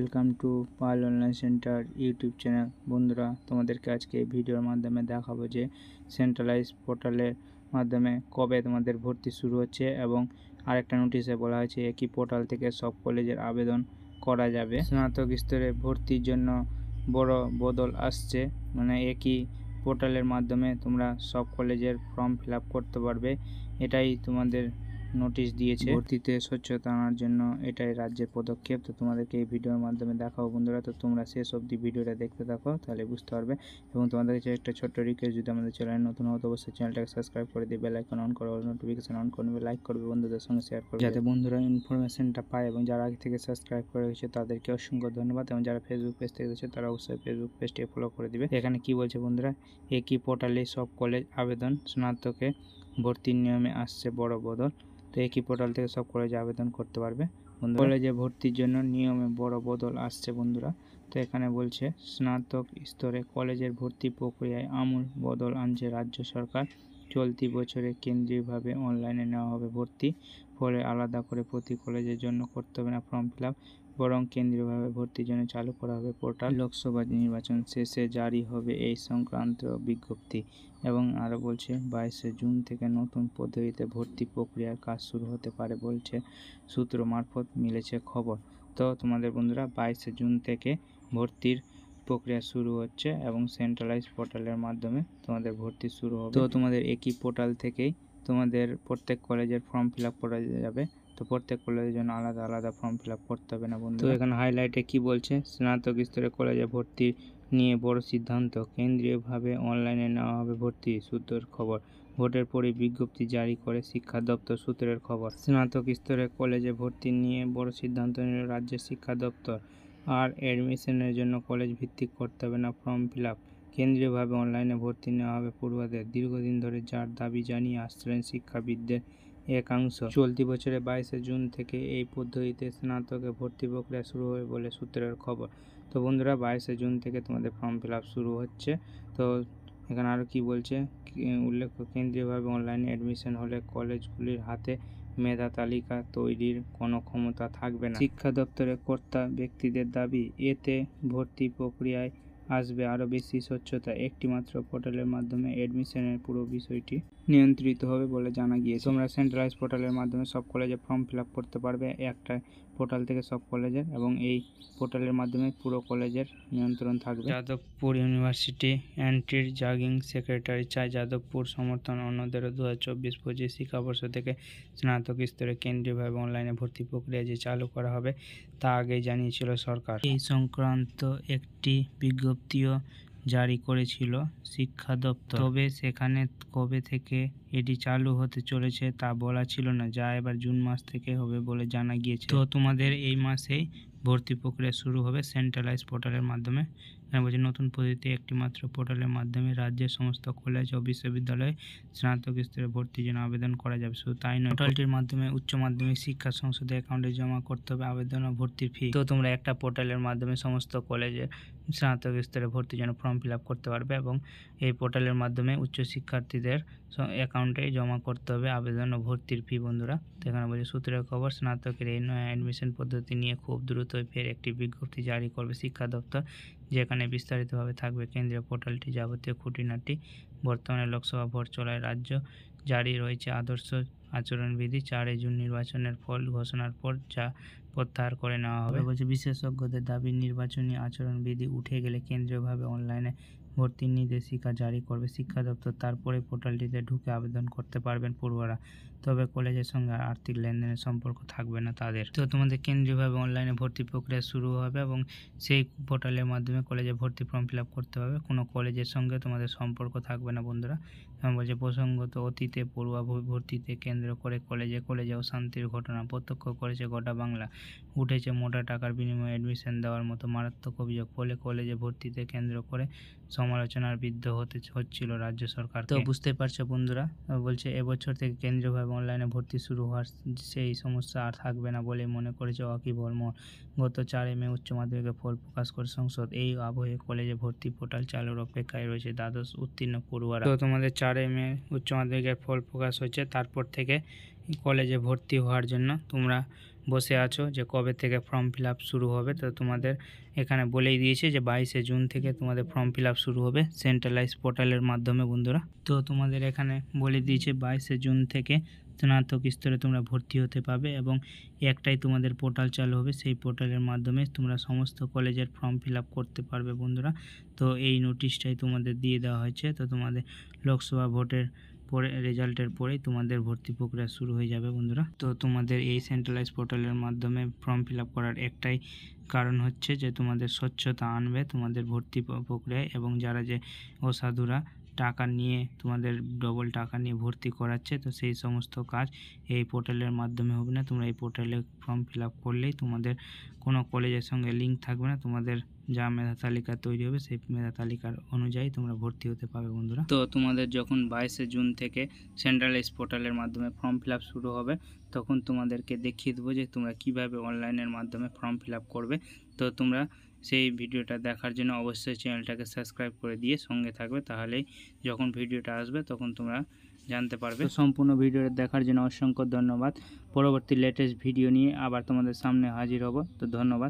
Welcome to Pal online centre YouTube channel. বন্ধুরা, তোমাদেরকে আজকে এই ভিডিওর মাধ্যমে দেখাবো যে সেন্ট্রালাইজ পোর্টালের মাধ্যমে কবে তোমাদের ভর্তি শুরু হচ্ছে এবং আরেকটা নোটিশে বলা হয়েছে একই পোর্টাল থেকে সব কলেজের আবেদন করা যাবে। স্নাতক স্তরে ভর্তির জন্য বড় বদল আসছে, মানে একই পোর্টালের মাধ্যমে তোমরা সব কলেজের ফর্ম ফিল আপ করতে পারবে। এটাই তোমাদের নোটিশ দিয়েছে। ভর্তিতে স্বচ্ছতা আনার জন্য এটাই রাজ্যের পদক্ষেপ। তো তোমাদেরকে এই ভিডিওর মাধ্যমে দেখাবো বন্ধুরা। তো তোমরা শেষ অবধি ভিডিওটা দেখতে থাকো, তাহলে বুঝতে পারবে। এবং তোমাদের কাছে একটা ছোট্ট রিকোয়েস্ট, যদি আমাদের চ্যানেল নতুন হতো অবশ্যই চ্যানেলটাকে সাবস্ক্রাইব করে দিয়ে বেল আইকন অন করে নোটিফিকেশন অন করে নেবে, লাইক করবে, বন্ধুদের সঙ্গে শেয়ার করবে, যাতে বন্ধুরা ইনফরমেশনটা পায়। এবং যারা আগে থেকে সাবস্ক্রাইব করে রেখেছে তাদেরকে অসংখ্য ধন্যবাদ। এবং যারা ফেসবুক পেজ থেকে দেখছে তারা অবশ্যই ফেসবুক পেজটিকে ফলো করে দিবে। এখানে কি বলছে বন্ধুরা, একই পোর্টালে সব কলেজ আবেদন, স্নাতকে ভর্তির নিয়মে আসছে বড় বদল। তো একই পোর্টাল থেকে সব কলেজে আবেদন করতে পারবে বন্ধুরা। কলেজে ভর্তির জন্য নিয়মে বড় বদল আসছে বন্ধুরা। তো এখানে বলছে স্নাতক স্তরে কলেজের ভর্তি প্রক্রিয়ায় আমূল বদল আনছে রাজ্য সরকার। চলতি বছরে কেন্দ্রীয়ভাবে অনলাইনে নেওয়া হবে ভর্তি, ফলে আলাদা করে প্রতি কলেজের জন্য করতে হবে না ফর্ম ফিল আপ, বরং কেন্দ্রীয়ভাবে ভর্তির জন্য চালু করা হবে পোর্টাল। লোকসভা নির্বাচন শেষে জারি হবে এই সংক্রান্ত বিজ্ঞপ্তি। এবং আরও বলছে 22শে জুন থেকে নতুন পদ্ধতিতে ভর্তি প্রক্রিয়ার কাজ শুরু হতে পারে বলছে সূত্র মারফত মিলেছে খবর। তো তোমাদের বন্ধুরা 22শে জুন থেকে ভর্তির প্রক্রিয়া শুরু হচ্ছে এবং সেন্ট্রালাইজ পোর্টালের মাধ্যমে তোমাদের ভর্তি শুরু হবে। তো তোমাদের একই পোর্টাল থেকেই তোমাদের প্রত্যেক কলেজের ফর্ম ফিল আপ করা যাবে। তো প্রত্যেক কলেজের জন্য আলাদা আলাদা ফর্ম ফিল আপ করতে হবে না বন্ধু। তো এখানে হাইলাইটে কি বলছে, স্নাতক স্তরে কলেজে ভর্তি নিয়ে বড় সিদ্ধান্ত, কেন্দ্রীয়ভাবে অনলাইনে নেওয়া হবে ভর্তি সূত্রের খবর। ভোটের পরই বিজ্ঞপ্তি জারি করে শিক্ষা দপ্তর সূত্রের খবর। স্নাতক স্তরে কলেজে ভর্তি নিয়ে বড় সিদ্ধান্ত নিল রাজ্যের শিক্ষা দপ্তর। আর অ্যাডমিশনের জন্য কলেজ ভিত্তিক করতে হবে না ফর্ম ফিল আপ, কেন্দ্রীয়ভাবে অনলাইনে ভর্তি নেওয়া হবে পড়ুয়াদের। দীর্ঘদিন ধরে যার দাবি জানিয়ে আসছিলেন শিক্ষাবিদদের একাংশ, চলতি বছরে 22শে জুন থেকে এই পদ্ধতিতে স্নাতকে ভর্তি প্রক্রিয়া শুরু হবে বলে সূত্রের খবর। তো বন্ধুরা 22শে জুন থেকে তোমাদের ফর্ম ফিল আপ শুরু হচ্ছে। তো এখানে আরও কি বলছে, উল্লেখ্য কেন্দ্রীয়ভাবে অনলাইনে অ্যাডমিশন হলে কলেজগুলির হাতে মেধা তালিকা তৈরির কোনো ক্ষমতা থাকবে না। শিক্ষা দপ্তরের কর্তা ব্যক্তিদের দাবি, এতে ভর্তি প্রক্রিয়ায় আসবে আরও বেশি স্বচ্ছতা। একটি মাত্র পোর্টালের মাধ্যমে অ্যাডমিশনের পুরো বিষয়টি নিয়ন্ত্রিত হবে বলে জানা গিয়েছে। তোমরা সেন্ট্রালাইজ পোর্টালের মাধ্যমে সব কলেজে ফর্ম ফিল আপ করতে পারবে একটা পোর্টাল থেকে সব কলেজের, এবং এই পোর্টালের মাধ্যমে পুরো কলেজের নিয়ন্ত্রণ থাকবে। Jadavpur university anti ragging secretary চায় যাদবপুর সমর্থন অন্যদেরও 2024-25 শিক্ষাবর্ষ থেকে স্নাতক স্তরে কেন্দ্রীয়ভাবে অনলাইনে ভর্তি প্রক্রিয়া যে চালু করা হবে তা আগেই জানিয়েছিল সরকার। এই সংক্রান্ত একটি বিজ্ঞপ্তিও জারি করেছিল শিক্ষা দপ্তর, তবে সেখানে কবে থেকে এটি চালু হতে চলেছে তা বলা ছিল না, যা এবার জুন মাস থেকে হবে বলে জানা গিয়েছে। তো তোমাদের এই মাসেই ভর্তি প্রক্রিয়া শুরু হবে সেন্ট্রালাইজ পোর্টালের মাধ্যমে। এখানে বলছে নতুন পদ্ধতিতে একটি মাত্র পোর্টালের মাধ্যমে রাজ্যের সমস্ত কলেজ ও বিশ্ববিদ্যালয়ে স্নাতক স্তরে ভর্তির জন্য আবেদন করা যাবে। শুধু তাই নয়, পোর্টালটির মাধ্যমে উচ্চ মাধ্যমিক শিক্ষা সংসদের অ্যাকাউন্টে জমা করতে হবে আবেদন ও ভর্তির ফি। তো তোমরা একটা পোর্টালের মাধ্যমে সমস্ত কলেজের স্নাতক স্তরে ভর্তির জন্য ফর্ম ফিল আপ করতে পারবে, এবং এই পোর্টালের মাধ্যমে উচ্চ শিক্ষার্থীদের অ্যাকাউন্টে জমা করতে হবে আবেদন ও ভর্তির ফি বন্ধুরা। তো এখানে বলছে সূত্রের খবর, স্নাতকের এই নয়া অ্যাডমিশন পদ্ধতি নিয়ে খুব দ্রুতই ফের একটি বিজ্ঞপ্তি জারি করবে শিক্ষা দপ্তর, যেখানে বিস্তারিতভাবে থাকবে কেন্দ্রীয় পোর্টালটি যাবতীয় খুঁটিনাটি। বর্তমানে লোকসভা ভোট চলায় রাজ্য জারি রয়েছে আদর্শ আচরণবিধি। 4 জুন নির্বাচনের ফল ঘোষণার পর যা প্রত্যাহার করে নেওয়া হবে। বলছে বিশেষজ্ঞদের দাবি, নির্বাচনী আচরণবিধি উঠে গেলে কেন্দ্রীয়ভাবে অনলাইনে ভর্তির নির্দেশিকা জারি করবে শিক্ষা দপ্তর। তারপরে পোর্টালটিতে ঢুকে আবেদন করতে পারবেন পড়ুয়ারা, তবে কলেজের সঙ্গে আর্থিক লেনদেনের সম্পর্ক থাকবে না তাদের। তো তোমাদের কেন্দ্রীয়ভাবে অনলাইনে ভর্তি প্রক্রিয়া শুরু হবে এবং সেই পোর্টালের মাধ্যমে কলেজে ভর্তি ফর্ম ফিল আপ করতে হবে। কোনো কলেজের সঙ্গে তোমাদের সম্পর্ক থাকবে না বন্ধুরা। এবং বলছে প্রসঙ্গত অতীতে পড়ুয়া ভর্তিতে কেন্দ্র করে কলেজে কলেজে অশান্তির ঘটনা প্রত্যক্ষ করেছে গোটা বাংলা। উঠেছে মোটা টাকার বিনিময়ে অ্যাডমিশন দেওয়ার মতো মারাত্মক অভিযোগ, ফলে কলেজে ভর্তিতে কেন্দ্র করে সমালোচনার বিদ্ধ হচ্ছিল রাজ্য সরকার। তো বুঝতে পারছো বন্ধুরা, বলছে এবছর থেকে কেন্দ্রীয়ভাবে অনলাইনে ভর্তি শুরু হওয়ার সেই সমস্যা আর থাকবে না বলে মনে করেছে ওয়াকিব বর্মন। গত 4 মে উচ্চ মাধ্যমিকের ফল প্রকাশ করে সংসদ। এই আবহে কলেজে ভর্তি পোর্টাল চালুর অপেক্ষায় রয়েছে দ্বাদশ উত্তীর্ণ পড়ুয়ারা। তো তোমাদের 4 মে উচ্চ মাধ্যমিকের ফল প্রকাশ হচ্ছে, তারপর থেকে কলেজে ভর্তি হওয়ার জন্য তোমরা বসে আছো যে কবে থেকে ফর্ম ফিল আপ শুরু হবে। তো তোমাদের এখানে বলেই দিয়েছে যে 22শে জুন থেকে তোমাদের ফর্ম ফিল আপ শুরু হবে সেন্ট্রালাইজ পোর্টালের মাধ্যমে বন্ধুরা। তো তোমাদের এখানে বলে দিয়েছে 22শে জুন থেকে স্নাতক স্তরে তোমরা ভর্তি হতে পাবে এবং একটাই তোমাদের পোর্টাল চালু হবে, সেই পোর্টালের মাধ্যমে তোমরা সমস্ত কলেজের ফর্ম ফিল আপ করতে পারবে বন্ধুরা। তো এই নোটিশটাই তোমাদের দিয়ে দেওয়া হয়েছে। তো তোমাদের লোকসভা ভোটের পরে রেজাল্টের পরেই তোমাদের ভর্তি প্রক্রিয়া শুরু হয়ে যাবে বন্ধুরা। তো তোমাদের এই সেন্ট্রালাইজ পোর্টালের মাধ্যমে ফর্ম ফিল আপ করার একটাই কারণ হচ্ছে যে তোমাদের স্বচ্ছতা আনবে তোমাদের ভর্তি প্রক্রিয়ায়, এবং যারা যে অসাধুরা টাকা নিয়ে তোমাদের ডবল টাকা নিয়ে ভর্তি করাচ্ছে, তো সেই সমস্ত কাজ এই পোর্টালের মাধ্যমে হবে না। তোমরা এই পোর্টালে ফর্ম ফিল আপ করলেই তোমাদের কোনো কলেজের সঙ্গে লিঙ্ক থাকবে না, তোমাদের যা মেধা তালিকা তৈরি হবে সেই মেধা তালিকার অনুযায়ী তোমরা ভর্তি হতে পারবে বন্ধুরা। তো তোমাদের যখন 22শে জুন থেকে সেন্ট্রালাইজ পোর্টালের মাধ্যমে ফর্ম ফিল আপ শুরু হবে, তখন তোমাদেরকে দেখিয়ে দেবো যে তোমরা কিভাবে অনলাইনের মাধ্যমে ফর্ম ফিল আপ করবে। তো তোমরা সেই ভিডিওটা দেখার জন্য অবশ্যই চ্যানেলটাকে সাবস্ক্রাইব করে দিয়ে সঙ্গে থাকবে, তাহলেই যখন ভিডিওটা আসবে তখন তোমরা জানতে পারবে। সম্পূর্ণ ভিডিওটা দেখার জন্য অসংখ্য ধন্যবাদ। পরবর্তী লেটেস্ট ভিডিও নিয়ে আবার তোমাদের সামনে হাজির হব। তো ধন্যবাদ।